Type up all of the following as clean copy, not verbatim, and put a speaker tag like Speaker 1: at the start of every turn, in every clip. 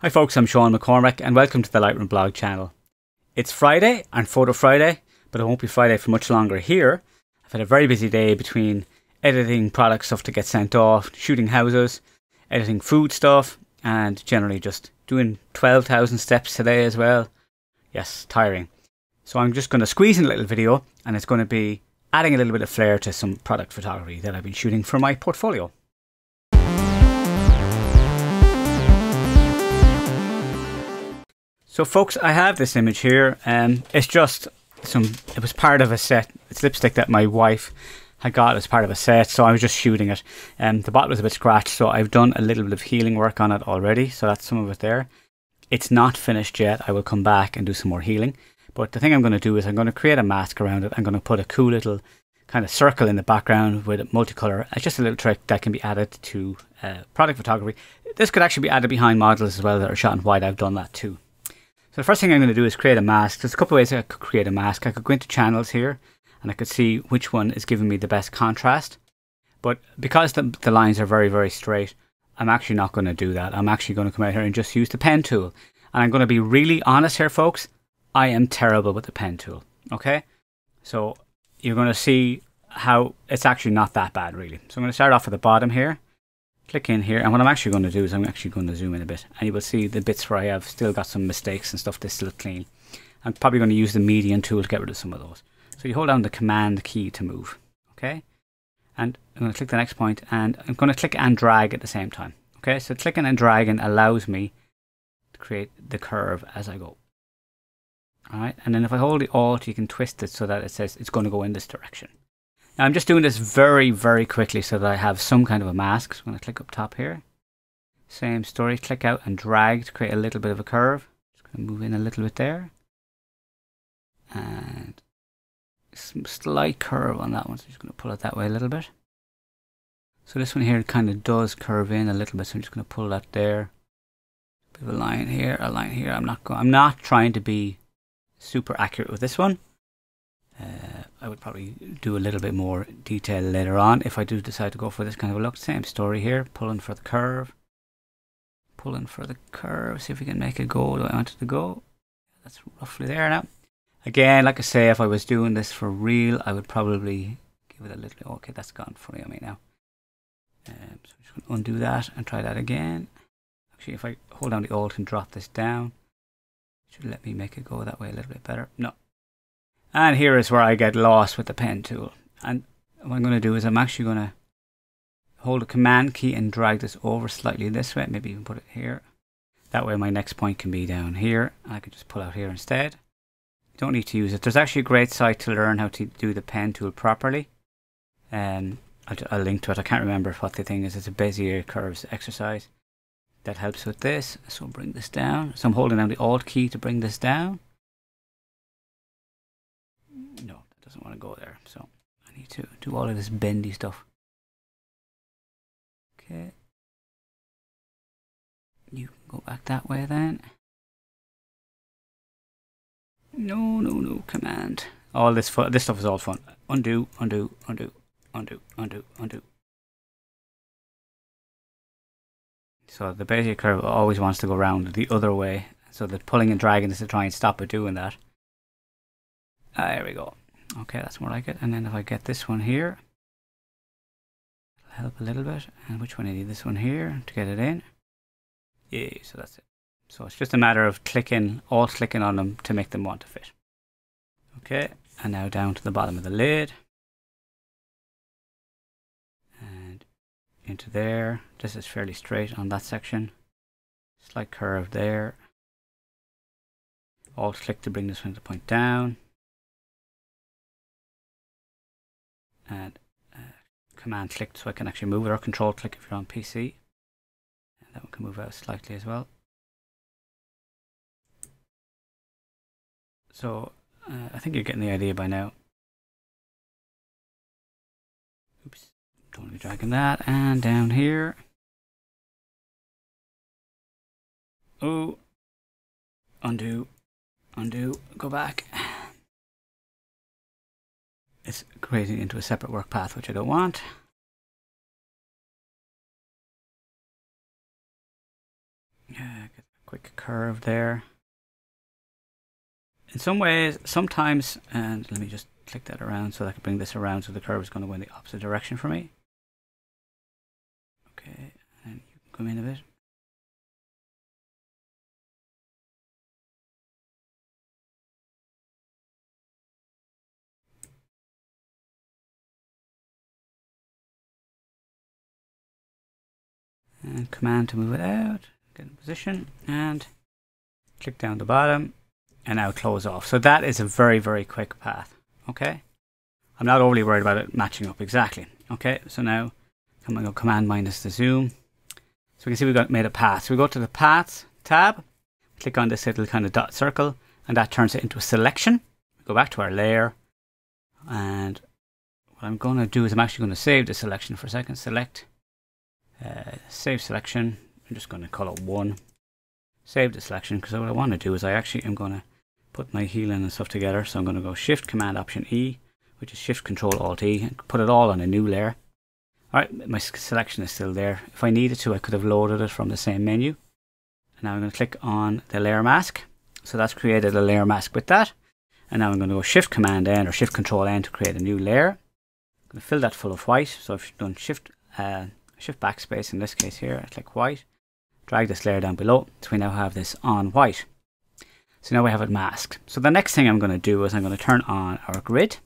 Speaker 1: Hi folks, I'm Sean McCormack and welcome to the Lightroom blog channel. It's Friday and Photo Friday, but it won't be Friday for much longer here. I've had a very busy day between editing product stuff to get sent off, shooting houses, editing food stuff, and generally just doing 12,000 steps today as well. Yes, tiring. So I'm just going to squeeze in a little video, and it's going to be adding a little bit of flair to some product photography that I've been shooting for my portfolio. So folks, I have this image here. It was part of a set. It's lipstick that my wife had got as part of a set, so I was just shooting it. The bottle was a bit scratched, so I've done a little bit of healing work on it already, so that's some of it there. It's not finished yet. I will come back and do some more healing. But the thing I'm going to do is I'm going to create a mask around it. I'm going to put a cool little kind of circle in the background with multicolor. It's just a little trick that can be added to product photography. This could actually be added behind models as well that are shot in white. I've done that too. So the first thing I'm going to do is create a mask. There's a couple of ways I could create a mask. I could go into channels here and I could see which one is giving me the best contrast. But because the lines are very, very straight, I'm actually not going to do that. I'm actually going to come out here and just use the pen tool. And I'm going to be really honest here, folks. I am terrible with the pen tool. Okay? So you're going to see how it's actually not that bad, really. So I'm going to start off at the bottom here. Click in here, and what I'm actually going to do is I'm actually going to zoom in a bit, and you will see the bits where I have still got some mistakes and stuff that's still clean. I'm probably going to use the median tool to get rid of some of those. So you hold down the command key to move, okay? And I'm going to click the next point, and I'm going to click and drag at the same time. Okay, so clicking and dragging allows me to create the curve as I go. Alright, and then if I hold the Alt, you can twist it so that it says it's going to go in this direction. Now I'm just doing this very, very quickly so that I have some kind of a mask. So I'm going to click up top here. Same story, click out and drag to create a little bit of a curve. Just going to move in a little bit there. And some slight curve on that one. So I'm just going to pull it that way a little bit. So this one here kind of does curve in a little bit. So I'm just going to pull that there. Bit of a line here, a line here. I'm not trying to be super accurate with this one. I would probably do a little bit more detail later on if I do decide to go for this kind of a look. Same story here, pulling for the curve. Pulling for the curve, see if we can make it go the way I want it to go. That's roughly there now. Again, like I say, if I was doing this for real, I would probably give it a little, okay, that's gone funny on me now. So I'm just going to undo that and try that again. Actually, if I hold down the Alt and drop this down, it should let me make it go that way a little bit better. No. And here is where I get lost with the pen tool. And what I'm going to do is I'm actually going to hold the command key and drag this over slightly this way. Maybe even put it here. That way my next point can be down here. I can just pull out here instead. You don't need to use it. There's actually a great site to learn how to do the pen tool properly. I'll link to it. I can't remember what the thing is. It's a Bezier curves exercise. That helps with this. So bring this down. So I'm holding down the Alt key to bring this down. No, that doesn't want to go there, so I need to do all of this bendy stuff. Okay. You can go back that way then. No, command. All this stuff is all fun. Undo, undo, undo, undo, undo, undo. So the Bezier curve always wants to go around the other way, so that pulling and dragging is to try and stop it doing that. There we go. Okay, that's more like it. And then if I get this one here, it'll help a little bit. And which one I need? This one here to get it in. Yeah, so that's it. So it's just a matter of alt clicking on them to make them want to fit. Okay, and now down to the bottom of the lid. And into there. This is fairly straight on that section. Slight curve there. Alt click to bring this one to point down. And command click so I can actually move it, or control click if you're on PC. And that one can move out slightly as well. So I think you're getting the idea by now. Oops, don't be dragging that. And down here. Oh, undo, undo, go back. It's creating into a separate work path, which I don't want. Yeah, get quick curve there. In some ways, sometimes, and let me just click that around so that I can bring this around so the curve is going to go in the opposite direction for me. Okay, and you can come in a bit. And command to move it out, get in position, and click down the bottom, and now close off. So that is a very, very quick path. Okay, I'm not overly worried about it matching up exactly. Okay, so now I'm going to go command minus the zoom. So we can see we've made a path. So we go to the path tab, click on this little kind of dot circle, and that turns it into a selection. We go back to our layer, and what I'm going to do is I'm actually going to save the selection for a second. Select. Save selection. I'm just going to call it 1. Save the selection, because what I want to do is I actually am going to put my healing and stuff together. So I'm going to go Shift Command Option E, which is Shift Control Alt E, and put it all on a new layer. Alright, my selection is still there. If I needed to, I could have loaded it from the same menu. And now I'm going to click on the layer mask. So that's created a layer mask with that. And now I'm going to go Shift Command N or Shift Control N to create a new layer. I'm going to fill that full of white. So I've done Shift backspace in this case here. I click white, drag this layer down below. So we now have this on white. So now we have it masked. So the next thing I'm going to do is I'm going to turn on our grid.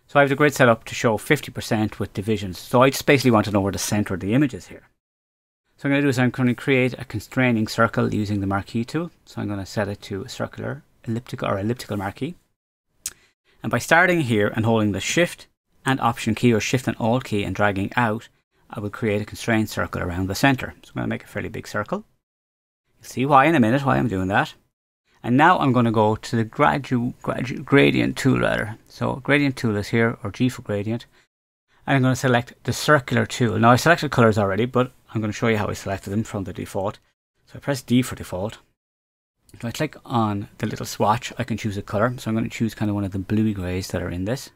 Speaker 1: So I have the grid set up to show 50% with divisions. So I just basically want to know where the center of the image is here. So I'm going to do is I'm going to create a constraining circle using the marquee tool. So I'm going to set it to a circular, elliptical marquee. And by starting here and holding the Shift and Option key or Shift and Alt key and dragging out, I will create a constrained circle around the center. So I'm going to make a fairly big circle. You'll see why in a minute, why I'm doing that. And now I'm going to go to the gradient tool rather. So gradient tool is here, or G for gradient. And I'm going to select the circular tool. Now I selected colors already, but I'm going to show you how I selected them from the default. So I press D for default. If I click on the little swatch, I can choose a color. So I'm going to choose kind of one of the bluey grays that are in this.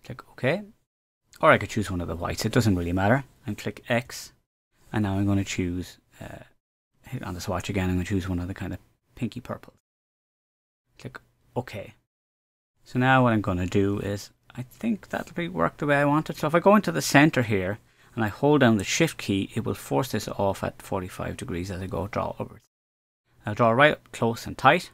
Speaker 1: Click OK. Or I could choose one of the whites, it doesn't really matter. And click X. And now I'm going to choose, hit on the swatch again, I'm going to choose one of the kind of pinky purple. Click OK. So now what I'm going to do is, I think that'll work the way I want it. So if I go into the center here, and I hold down the Shift key, it will force this off at 45 degrees as I go draw upwards. I'll draw right up close and tight.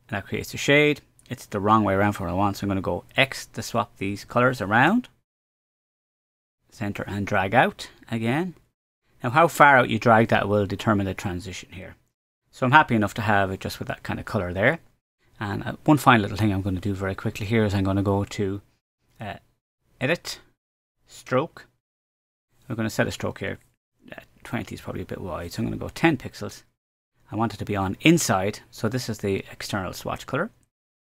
Speaker 1: And that creates a shade. It's the wrong way around for what I want, so I'm going to go X to swap these colors around. Center and drag out again. Now how far out you drag that will determine the transition here. So I'm happy enough to have it just with that kind of color there. And one final little thing I'm going to do very quickly here is I'm going to go to Edit, Stroke. We're going to set a stroke here. 20 is probably a bit wide, so I'm going to go 10 pixels. I want it to be on inside, so this is the external swatch color.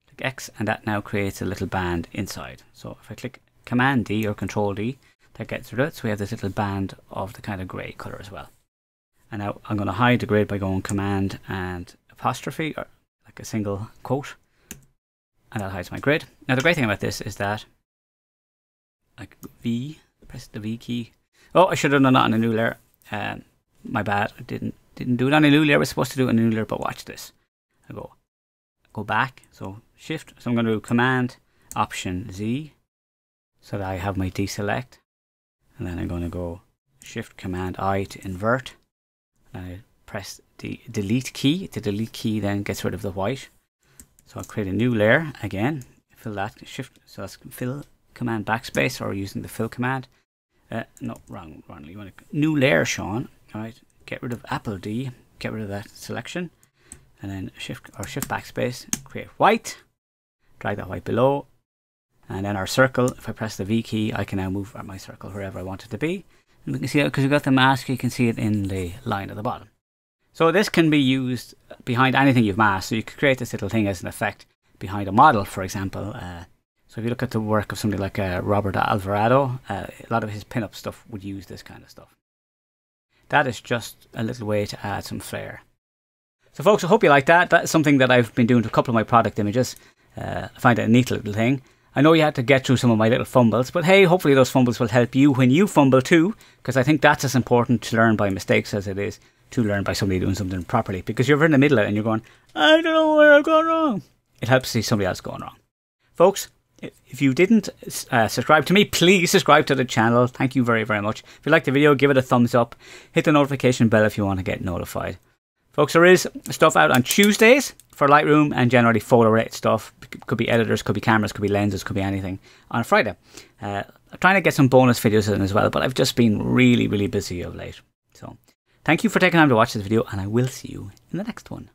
Speaker 1: Click X, and that now creates a little band inside. So if I click Command D or Control D, that gets rid of it. So we have this little band of the kind of grey colour as well. And now I'm going to hide the grid by going Command and apostrophe, or like a single quote. And that hides my grid. Now the great thing about this is that, like V, press the V key. Oh, I should have done that on a new layer. My bad, I didn't do it on a new layer. I was supposed to do it on a new layer, but watch this. I go back, so Shift. So I'm going to do Command Option Z, so that I have my deselect. And then I'm going to go Shift Command I to invert. And I press the delete key. The delete key then gets rid of the white. So I'll create a new layer again. Fill that, Shift, so that's fill Command backspace or using the fill command. No, wrong. You want a new layer, Sean. Alright, get rid of Apple D. Get rid of that selection. And then Shift backspace, create white. Drag that white below. And then our circle, if I press the V key, I can now move my circle wherever I want it to be. And we can see it, because we've got the mask, you can see it in the line at the bottom. So this can be used behind anything you've masked. So you could create this little thing as an effect behind a model, for example. So if you look at the work of somebody like Robert Alvarado, a lot of his pin-up stuff would use this kind of stuff. That is just a little way to add some flair. So folks, I hope you like that. That's something that I've been doing to a couple of my product images. I find it a neat little thing. I know you had to get through some of my little fumbles, but hey, hopefully those fumbles will help you when you fumble too, because I think that's as important to learn by mistakes as it is to learn by somebody doing something properly, because you're in the middle of it and you're going, I don't know where I've gone wrong. It helps to see somebody else going wrong. Folks, if you didn't subscribe to me, please subscribe to the channel. Thank you very, very much. If you liked the video, give it a thumbs up. Hit the notification bell if you want to get notified. Folks, there is stuff out on Tuesdays for Lightroom and generally photo-related stuff. Could be editors, could be cameras, could be lenses, could be anything. On a Friday. I'm trying to get some bonus videos in as well, but I've just been really, really busy of late. So, thank you for taking time to watch this video, and I will see you in the next one.